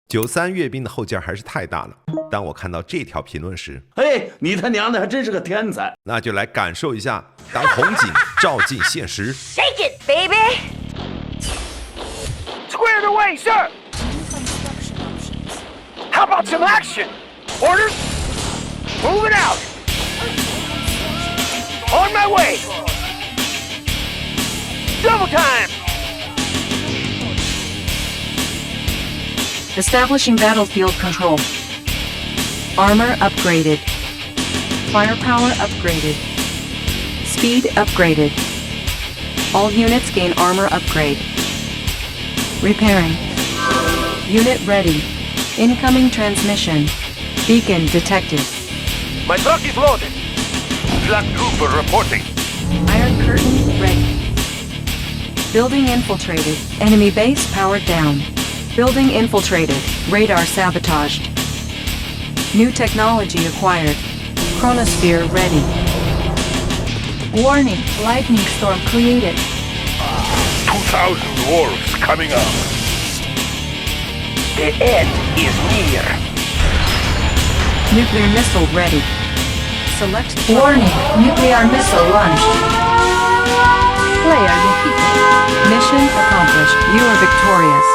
93阅兵的后劲儿还是太大了。当我看到这条评论时，哎，你他娘的还真是个天才！那就来感受一下当红警照进现实。Shake it, baby! Squared away, sir! How about some action? Orders? Moving out! On my way! Double time! Establishing battlefield control. Armor upgraded. Firepower upgraded. Speed upgraded. All units gain armor upgrade. Repairing. Unit ready. Incoming transmission. Beacon detected. My truck is loaded. Black Trooper reporting. Iron curtain ready. Building infiltrated. Enemy base powered down. Building infiltrated. Radar sabotaged. New technology acquired. Chronosphere ready. Warning, lightning storm created. 2,000 wolves coming up. The end is near. Nuclear missile ready. Select warning, nuclear missile launched. Player defeated. Mission accomplished. You are victorious.